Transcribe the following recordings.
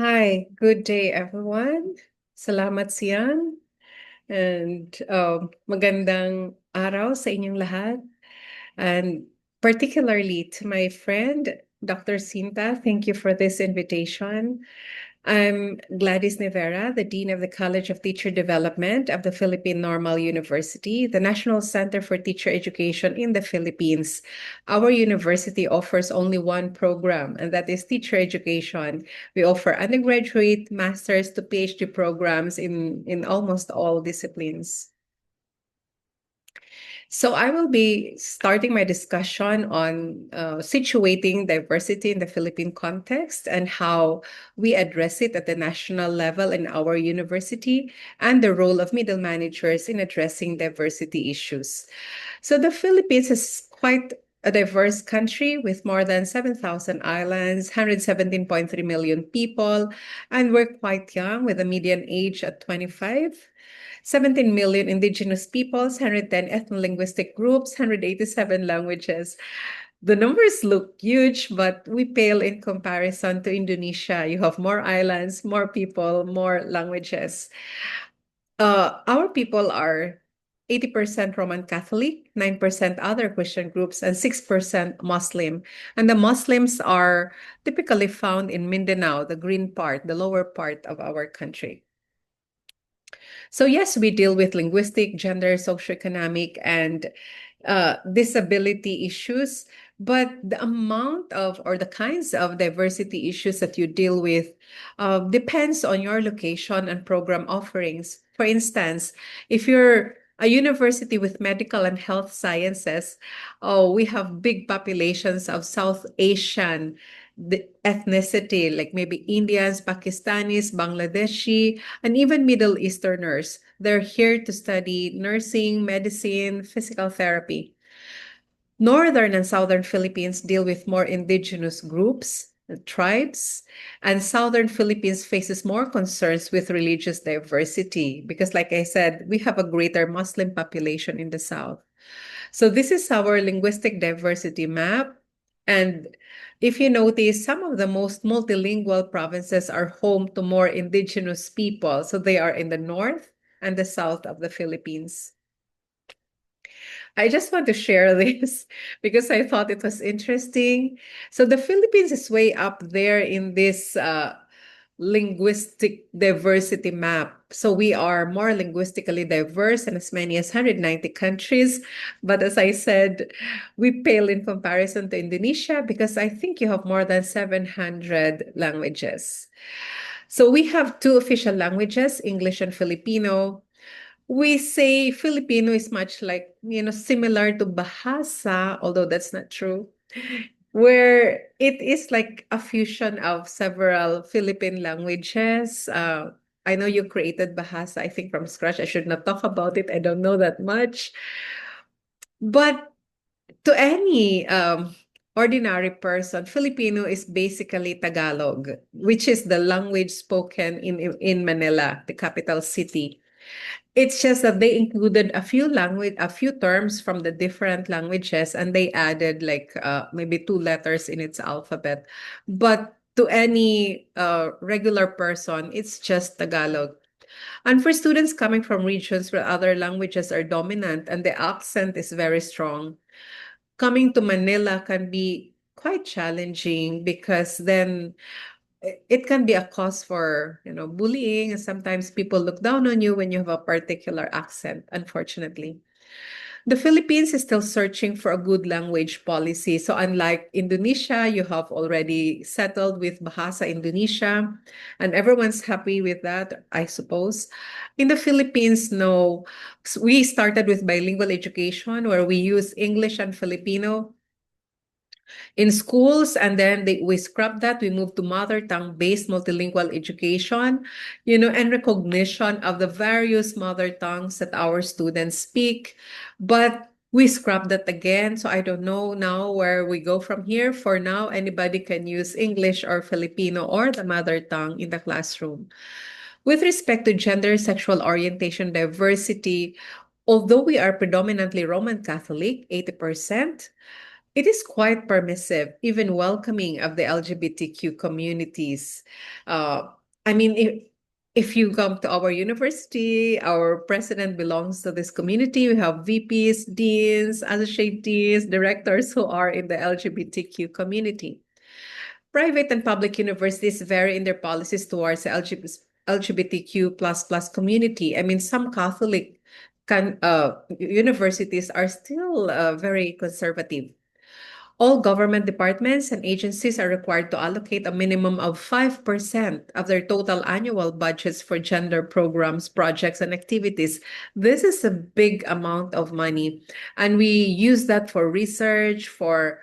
Hi, good day everyone. Salamat siyan and magandang araw sa inyong lahat. And particularly to my friend, Dr. Sinta, thank you for this invitation. I'm Gladys Nivera, the Dean of the College of Teacher Development of the Philippine Normal University, the National Center for Teacher Education in the Philippines. Our university offers only one program, and that is teacher education. We offer undergraduate, master's to PhD programs in almost all disciplines. So I will be starting my discussion on situating diversity in the Philippine context and how we address it at the national level in our university and the role of middle managers in addressing diversity issues. So the Philippines is quite a diverse country with more than 7,000 islands, 117.3 million people, and we're quite young with a median age at 25. 17 million indigenous peoples, 110 ethno-linguistic groups, 187 languages. The numbers look huge, but we pale in comparison to Indonesia. You have more islands, more people, more languages. Our people are 80% Roman Catholic, 9% other Christian groups, and 6% Muslim. And the Muslims are typically found in Mindanao, the green part, the lower part of our country. So yes, we deal with linguistic, gender, socioeconomic, and disability issues, but the amount of or the kinds of diversity issues that you deal with depends on your location and program offerings. For instance, if you're a university with medical and health sciences, oh, we have big populations of South Asian ethnicity, like maybe Indians, Pakistanis, Bangladeshi, and even Middle Easterners. They're here to study nursing, medicine, physical therapy. Northern and Southern Philippines deal with more indigenous groups, tribes, and Southern Philippines faces more concerns with religious diversity because, like I said, we have a greater Muslim population in the South. So this is our linguistic diversity map. And if you notice, some of the most multilingual provinces are home to more indigenous people. So they are in the north and the south of the Philippines. I just want to share this because I thought it was interesting. So the Philippines is way up there in this linguistic diversity map. So we are more linguistically diverse in as many as 190 countries. But as I said, we pale in comparison to Indonesia because I think you have more than 700 languages. So we have two official languages, English and Filipino. We say Filipino is much like, similar to Bahasa, although that's not true, where it is like a fusion of several Philippine languages. I know you created Bahasa, I think from scratch. I should not talk about it. I don't know that much. But to any ordinary person, Filipino is basically Tagalog, which is the language spoken in Manila, the capital city. It's just that they included a few terms from the different languages, and they added like maybe two letters in its alphabet. But to any regular person, it's just Tagalog. And for students coming from regions where other languages are dominant and the accent is very strong, coming to Manila can be quite challenging because then it can be a cause for, bullying, and sometimes people look down on you when you have a particular accent, unfortunately. The Philippines is still searching for a good language policy. So unlike Indonesia, you have already settled with Bahasa Indonesia, and everyone's happy with that, I suppose. In the Philippines, no. We started with bilingual education where we use English and Filipino in schools, and then we scrapped that. We moved to mother tongue based multilingual education, and recognition of the various mother tongues that our students speak. But we scrapped that again, so I don't know now where we go from here. For now, anybody can use English or Filipino or the mother tongue in the classroom. With respect to gender, sexual orientation, diversity, although we are predominantly Roman Catholic, 80%, It is quite permissive, even welcoming of the LGBTQ communities. Uh, I mean, if you come to our university, our president belongs to this community. We have VPs, deans, associate deans, directors who are in the LGBTQ community. Private and public universities vary in their policies towards the LGBTQ plus community. I mean, some Catholic universities are still very conservative. All government departments and agencies are required to allocate a minimum of 5% of their total annual budgets for gender programs, projects, and activities. This is a big amount of money. And we use that for research, for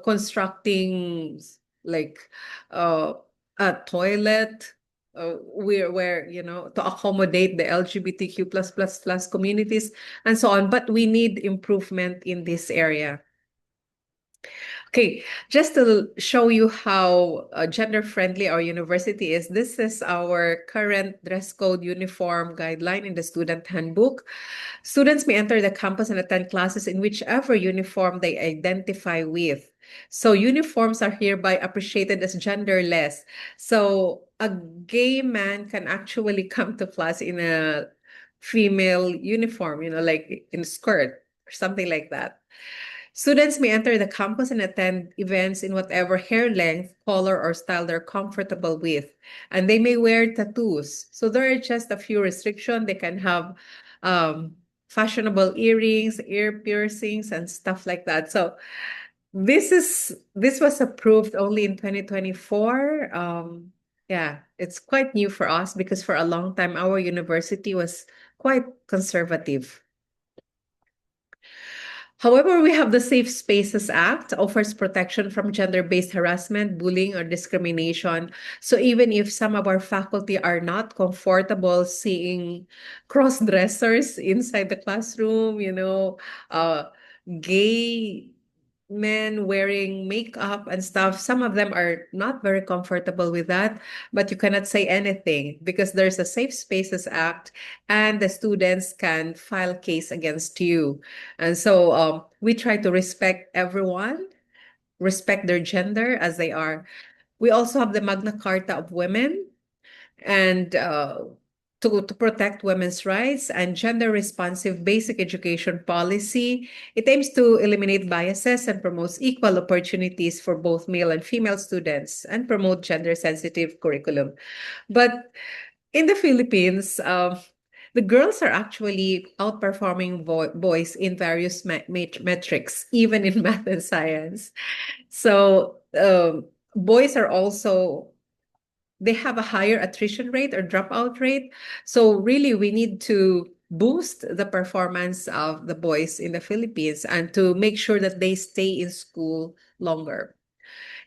constructing like uh, a toilet. To accommodate the LGBTQ plus communities and so on. But we need improvement in this area. Okay, just to show you how gender-friendly our university is, this is our current dress code uniform guideline in the student handbook. Students may enter the campus and attend classes in whichever uniform they identify with. So uniforms are hereby appreciated as genderless. So a gay man can actually come to class in a female uniform, like in a skirt or something like that. Students may enter the campus and attend events in whatever hair length, color, or style they're comfortable with. And they may wear tattoos. So there are just a few restrictions. They can have um, fashionable earrings, ear piercings, and stuff like that. So this was approved only in 2024. Yeah, it's quite new for us because for a long time our university was quite conservative. However, we have the Safe Spaces Act offers protection from gender-based harassment, bullying, or discrimination. So even if some of our faculty are not comfortable seeing cross-dressers inside the classroom, gay men wearing makeup and stuff, some of them are not very comfortable with that, but you cannot say anything because there's a Safe Spaces Act and the students can file case against you. And so we try to respect everyone, respect their gender as they are. We also have the Magna Carta of Women and to protect women's rights and gender responsive basic education policy. It aims to eliminate biases and promotes equal opportunities for both male and female students and promote gender sensitive curriculum. But in the Philippines, the girls are actually outperforming boys in various metrics, even in math and science. So boys are also they have a higher attrition rate or dropout rate. So really, we need to boost the performance of the boys in the Philippines and to make sure that they stay in school longer.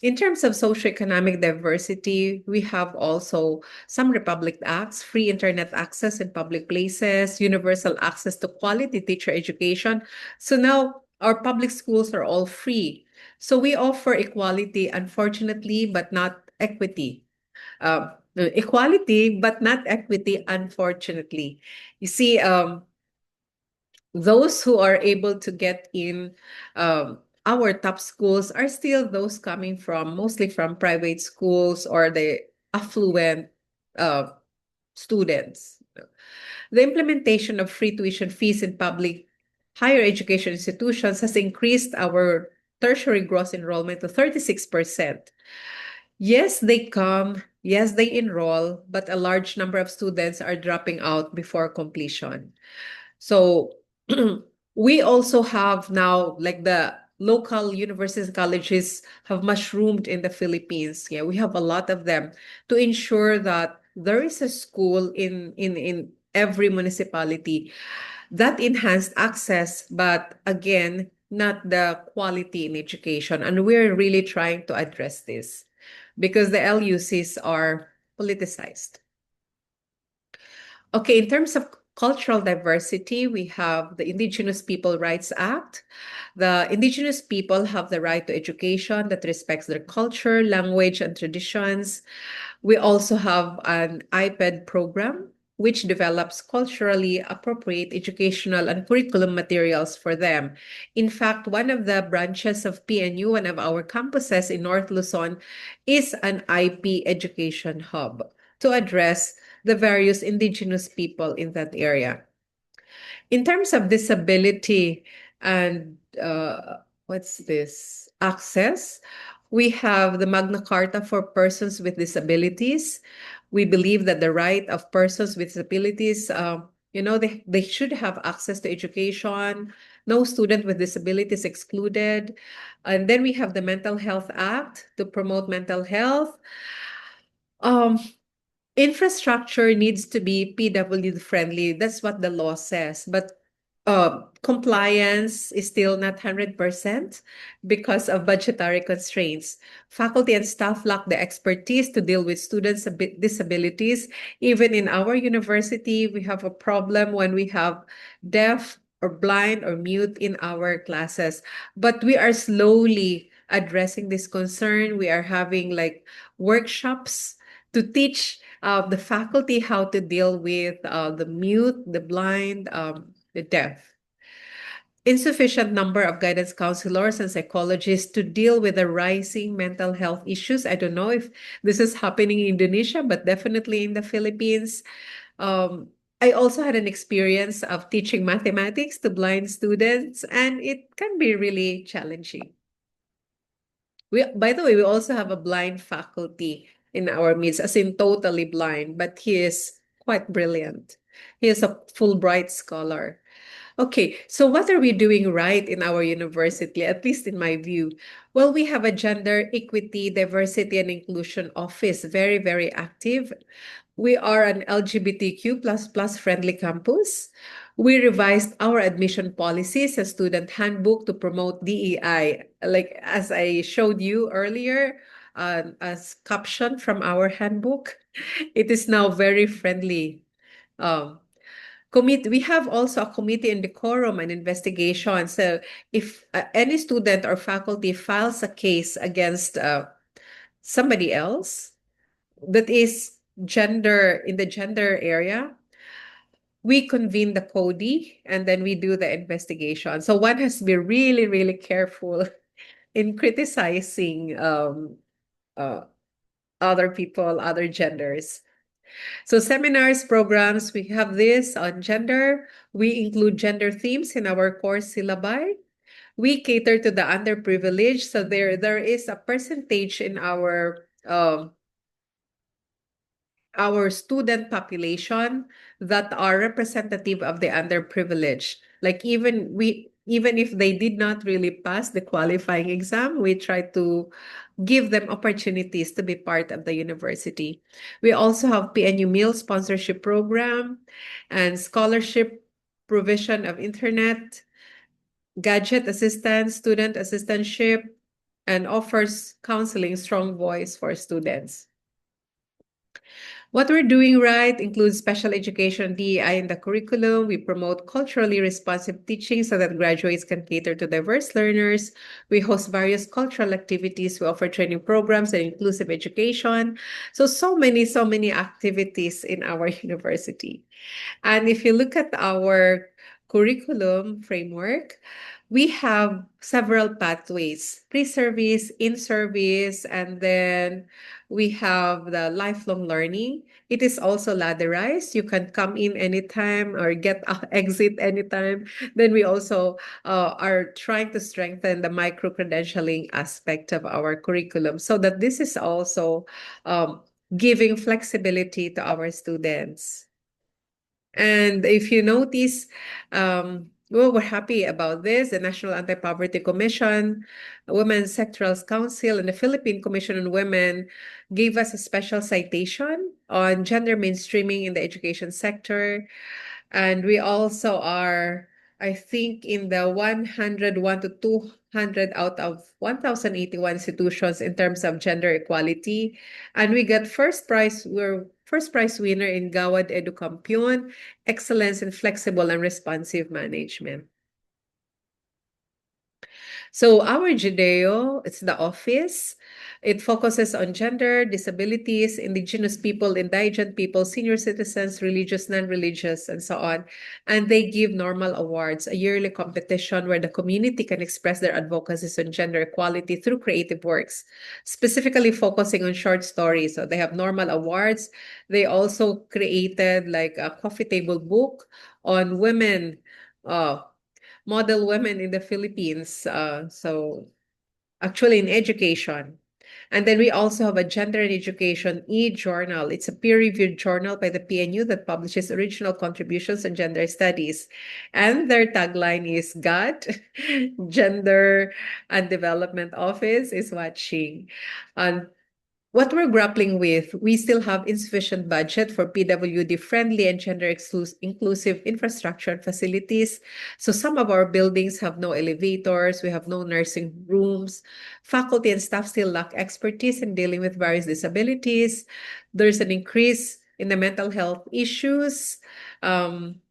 In terms of socioeconomic diversity, we have also some Republic Acts, free internet access in public places, universal access to quality teacher education. So now our public schools are all free. So we offer equality, unfortunately, but not equity. Equality, but not equity, unfortunately. You see, those who are able to get in our top schools are still those coming from mostly from private schools or the affluent uh, students. The implementation of free tuition fees in public higher education institutions has increased our tertiary gross enrollment to 36%. Yes, they come, yes, they enroll, but a large number of students are dropping out before completion. So we also have now, like the local universities and colleges have mushroomed in the Philippines. Yeah, we have a lot of them to ensure that there is a school in every municipality that enhanced access, but again, not the quality in education. And we're really trying to address this because the LUCs are politicized. Okay, in terms of cultural diversity, we have the Indigenous People Rights Act. The Indigenous people have the right to education that respects their culture, language, and traditions. We also have an iPad program which develops culturally appropriate educational and curriculum materials for them. In fact, one of the branches of PNU, one of our campuses in North Luzon, is an IP education hub to address the various indigenous people in that area. In terms of disability and what's this? Access, we have the Magna Carta for persons with disabilities. We believe that the right of persons with disabilities, they should have access to education. No student with disabilities excluded. And then we have the Mental Health Act to promote mental health. Um, Infrastructure needs to be PW friendly. That's what the law says. But compliance is still not 100% because of budgetary constraints. Faculty and staff lack the expertise to deal with students' disabilities. Even in our university, we have a problem when we have deaf or blind or mute in our classes. But we are slowly addressing this concern. We are having like workshops to teach the faculty how to deal with the mute, the blind, the deaf. Insufficient number of guidance counselors and psychologists to deal with the rising mental health issues. I don't know if this is happening in Indonesia, but definitely in the Philippines. Um, I also had an experience of teaching mathematics to blind students, and it can be really challenging. By the way, we also have a blind faculty in our midst, as in totally blind, but he is quite brilliant. He is a Fulbright scholar. Okay, so what are we doing right in our university, at least in my view? Well, we have a gender equity, diversity, and inclusion office, very, very active. We are an LGBTQ plus friendly campus. We revised our admission policies and student handbook to promote DEI. Like as I showed you earlier, as caption from our handbook, it is now very friendly. Um, we have also a committee in decorum and investigation. So if any student or faculty files a case against somebody else that is gender in the gender area, we convene the CODI and then we do the investigation. So one has to be really, really careful in criticizing uh, other people, other genders. So seminars, programs, we have this on gender. We include gender themes in our course syllabi. We cater to the underprivileged. So there is a percentage in our student population that are representative of the underprivileged. Like even if they did not really pass the qualifying exam, we try to give them opportunities to be part of the university. We also have PNU meal sponsorship program and scholarship provision of internet, gadget assistance, student assistantship, and offers counseling strong voice for students. What we're doing right includes special education DEI in the curriculum. We promote culturally responsive teaching so that graduates can cater to diverse learners. We host various cultural activities. We offer training programs and inclusive education. So many activities in our university. And if you look at our curriculum framework, we have several pathways, pre-service, in-service, and then we have the lifelong learning. It is also ladderized. You can come in anytime or get exit anytime. Then we also are trying to strengthen the micro-credentialing aspect of our curriculum so that this is also giving flexibility to our students. And if you notice, well, we're happy about this. The National Anti-Poverty Commission, Women's Sectorals Council, and the Philippine Commission on Women gave us a special citation on gender mainstreaming in the education sector. And we also are, I think, in the 101 to 200 out of 1,081 institutions in terms of gender equality. And we got first prize. We're first prize winner in Gawad Educampion, Excellence in Flexible and Responsive Management. So our Judeo, it's the office. It focuses on gender, disabilities, indigenous people, indigent people, senior citizens, religious, non-religious, and so on. And they give normal awards, a yearly competition where the community can express their advocacies on gender equality through creative works, specifically focusing on short stories. So they have normal awards. They also created like a coffee table book on women, uh, model women in the Philippines. So actually in education. And then we also have a gender and education e-journal. It's a peer-reviewed journal by the PNU that publishes original contributions on gender studies. And their tagline is God, Gender and Development Office is watching. And what we're grappling with, we still have insufficient budget for PWD-friendly and gender inclusive infrastructure and facilities. So some of our buildings have no elevators, we have no nursing rooms. Faculty and staff still lack expertise in dealing with various disabilities. There's an increase in the mental health issues. Um,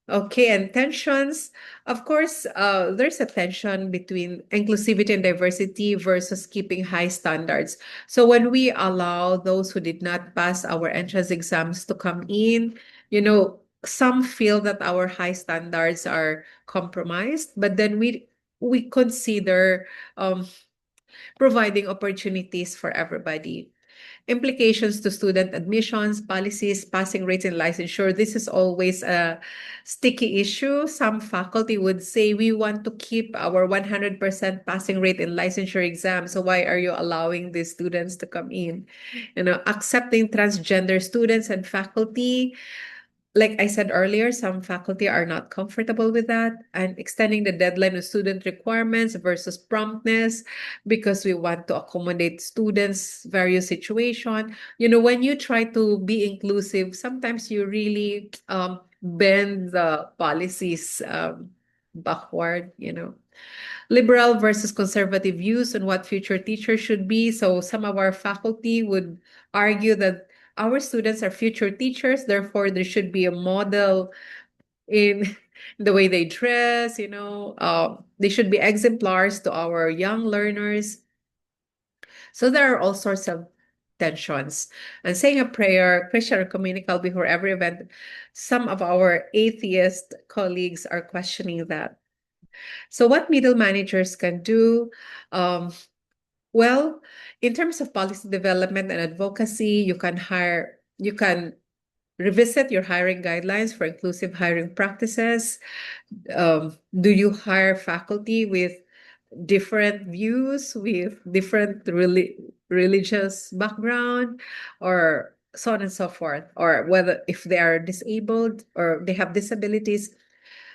Okay, and tensions. Of course, there's a tension between inclusivity and diversity versus keeping high standards. So when we allow those who did not pass our entrance exams to come in, some feel that our high standards are compromised, but then we consider providing opportunities for everybody. Implications to student admissions, policies, passing rates, and licensure. This is always a sticky issue. Some faculty would say we want to keep our 100% passing rate in licensure exams. So why are you allowing these students to come in? Accepting transgender students and faculty, like I said earlier, some faculty are not comfortable with that, and extending the deadline of student requirements versus promptness because we want to accommodate students' various situation. When you try to be inclusive, sometimes you really bend the policies backward. Liberal versus conservative views on what future teachers should be. So some of our faculty would argue that our students are future teachers, therefore there should be a model in the way they dress, they should be exemplars to our young learners. So there are all sorts of tensions. And saying a prayer, Christian or communicable before every event, some of our atheist colleagues are questioning that. So what middle managers can do, um, well, in terms of policy development and advocacy, you can revisit your hiring guidelines for inclusive hiring practices. Do you hire faculty with different views, with different religious background, or so on and so forth, or whether if they are disabled or they have disabilities,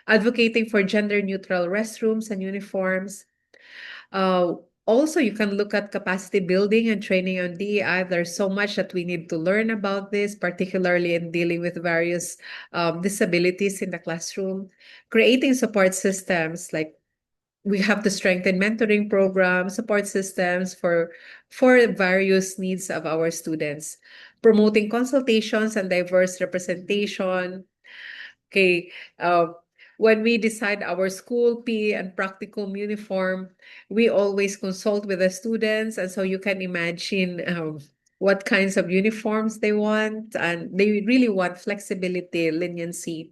advocating for gender neutral restrooms and uniforms. Uh, Also, you can look at capacity building and training on DEI. There's so much that we need to learn about this, particularly in dealing with various disabilities in the classroom. Creating support systems, like we have to strengthen mentoring programs, support systems for various needs of our students. Promoting consultations and diverse representation. Okay, when we decide our school PE and practicum uniform, we always consult with the students, and so you can imagine what kinds of uniforms they want, and they really want flexibility, leniency.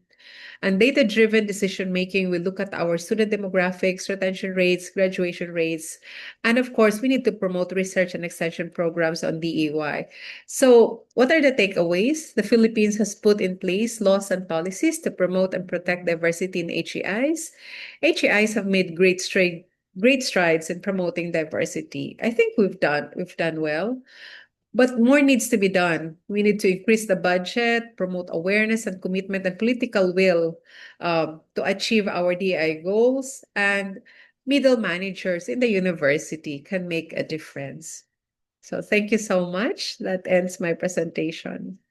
And data-driven decision making, we look at our student demographics, retention rates, graduation rates, and of course, we need to promote research and extension programs on DEY. So, what are the takeaways? The Philippines has put in place laws and policies to promote and protect diversity in HEIs. HEIs have made great strides in promoting diversity. I think we've done well. But more needs to be done. We need to increase the budget, promote awareness and commitment and political will to achieve our DI goals. And middle managers in the university can make a difference. So thank you so much. That ends my presentation.